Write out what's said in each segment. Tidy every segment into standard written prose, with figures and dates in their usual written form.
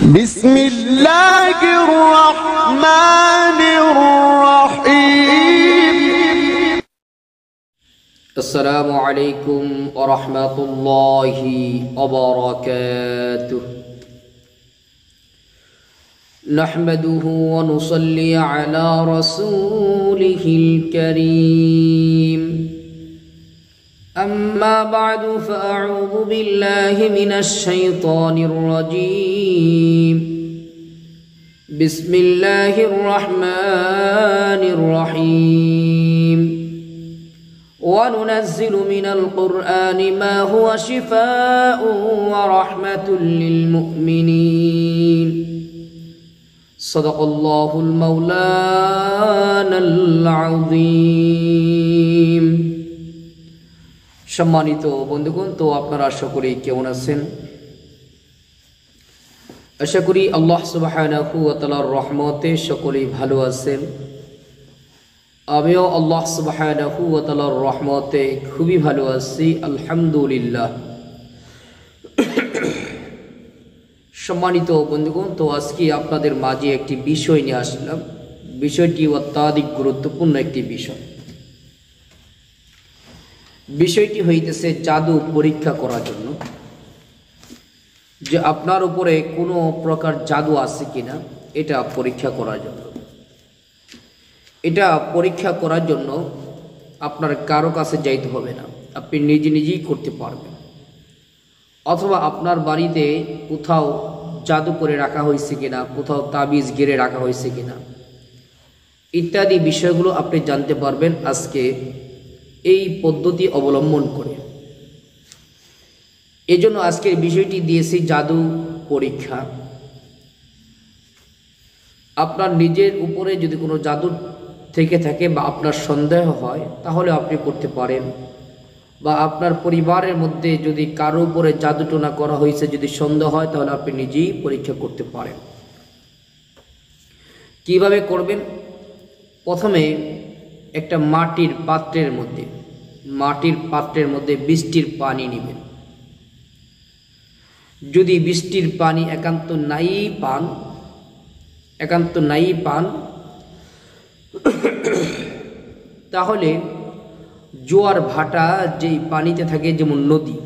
بسم الله الرحمن الرحيم. السلام عليكم ورحمة الله وبركاته. نحمده ونصلي على رسوله الكريم. أما بعد فأعوذ بالله من الشيطان الرجيم. بسم الله الرحمن الرحيم. وننزل من القرآن ما هو شفاء ورحمة للمؤمنين. صدق الله المولانا العظيم. সম্মানিত বন্ধুগণ, তো আপনারা আশা করি কেমন আছেন? আশা করি আল্লাহ সুবহানাহু ওয়া তাআলার রহমতে সকলেই ভালো আছেন। আমিও আল্লাহ সুবহানাহু ওয়া তাআলার রহমতে খুবই ভালো আছি, আলহামদুলিল্লাহ। সম্মানিত বন্ধুগণ, তো আজকে আপনাদের মাঝে একটি বিষয় নিয়ে আসলাম। বিষয়টি অত্যাধিক গুরুত্বপূর্ণ একটি বিষয়। বিষয়টি হইতেছে জাদু পরীক্ষা করার জন্য, যে আপনার উপরে কোনো প্রকার জাদু আছে কিনা এটা পরীক্ষা করার জন্য। এটা পরীক্ষা করার জন্য আপনার কারো কাছে যাইতে হবে না, আপনি নিজে নিজেই করতে পারবেন। অথবা আপনার বাড়িতে কোথাও জাদু করে রাখা হয়েছে কিনা, কোথাও তাবিজ গেড়ে রাখা হয়েছে কিনা ইত্যাদি বিষয়গুলো আপনি জানতে পারবেন আজকে এই পদ্ধতি অবলম্বন করে। এজন্য আজকের বিষয়টি দিয়েছি জাদু পরীক্ষা। আপনার নিজের উপরে যদি কোনো জাদু থেকে থাকে বা আপনার সন্দেহ হয় তাহলে আপনি করতে পারেন, বা আপনার পরিবারের মধ্যে যদি কারো উপরে জাদুটোনা করা হয়েছে যদি সন্দেহ হয় তাহলে আপনি নিজেই পরীক্ষা করতে পারেন। কিভাবে করবেন? প্রথমে একটা মাটির পাত্রের মধ্যে বৃষ্টির পানি নেবেন। যদি বৃষ্টির পানি একান্ত নাই পান তাহলে জোয়ার ভাটা যেই পানিতে থাকে, যেমন নদী,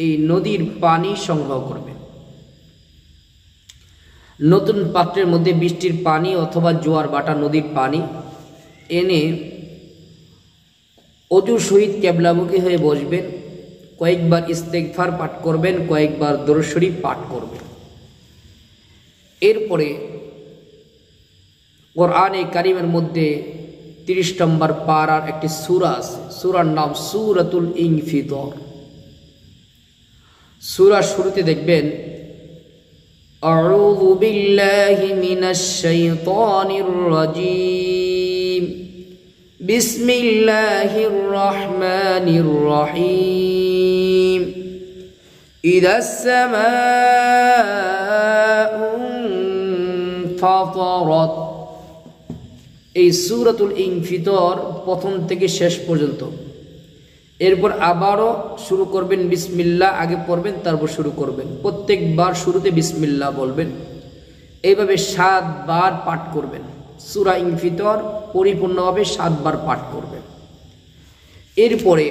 এই নদীর পানি সংগ্রহ করবেন। নতুন পাত্রের মধ্যে বৃষ্টির পানি অথবা জোয়ার ভাটা নদীর পানি এনে অজুর সহিত কেবলামুখী হয়ে বসবেন। কয়েকবার ইস্তেগফার পাঠ করবেন, কয়েকবার দরুদ শরীফ পাঠ করবেন। এরপরে কোরআনে কারিমের মধ্যে 30 নম্বর পারার একটি সূরা আছে, সূরার নাম সূরাতুল ইনফিতর। সূরার শুরুতে দেখবেন আউযু বিল্লাহি মিনাশ শাইতানির রাজীম, বিসমিল্লাহির রহমানির রহিম, ইযাস সামাউ ফাতারাত। এই সূরাতুল ইনফিতর প্রথম থেকে শেষ পর্যন্ত। এরপর আবারও শুরু করবেন বিসমিল্লাহ, আগে পড়বেন তারপর শুরু করবেন। প্রত্যেকবার শুরুতে বিসমিল্লাহ বলবেন। এইভাবে 7 বার পাঠ করবেন। সূরা ইনফিতর পরিপূর্ণভাবে 7 বার পাঠ করবেন। এরপরে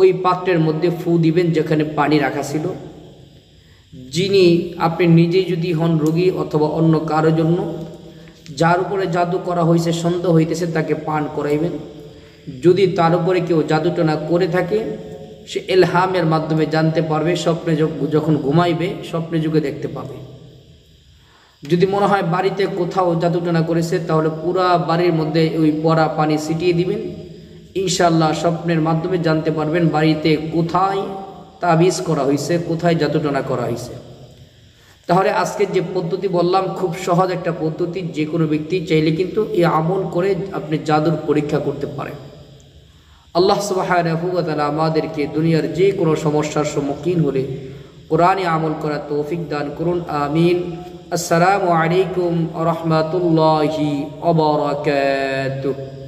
ওই পাত্রের মধ্যে ফু দিবেন যেখানে পানি রাখা ছিল। যিনি আপনি নিজেই যদি হন রোগী অথবা অন্য কারোর জন্য যার উপরে জাদু করা হয়েছে সন্দেহ হইতেছে তাকে পান করাইবেন। যদি তার উপরে কেউ জাদুটনা করে থাকে সে ইলহামের মাধ্যমে জানতে পারবে, স্বপ্নে যখন ঘুমাইবে স্বপ্নে যুগে দেখতে পাবে। যদি মনে হয় বাড়িতে কোথাও জাদুটনা করেছে তাহলে পুরা বাড়ির মধ্যে ওই পড়া পানি ছিটিয়ে দিবেন। ইনশাআল্লাহ স্বপ্নের মাধ্যমে জানতে পারবেন বাড়িতে কোথায় তাবিজ করা হয়েছে, কোথায় জাদুটনা করা হয়েছে। তাহলে আজকে যে পদ্ধতি বললাম খুব সহজ একটা পদ্ধতি, যে কোনো ব্যক্তি চাইলে কিন্তু এই আমল করে আপনি জাদুর পরীক্ষা করতে পারেন। আল্লাহ সুবহানাহু ওয়া তাআলা আমাদেরকে দুনিয়ার যে কোনো সমস্যার সম্মুখীন হলে কোরআনে আমল করার তৌফিক দান করুন, আমিন। আসসালামু আলাইকুম ওয়া রাহমাতুল্লাহি ওয়া বারাকাতুহু।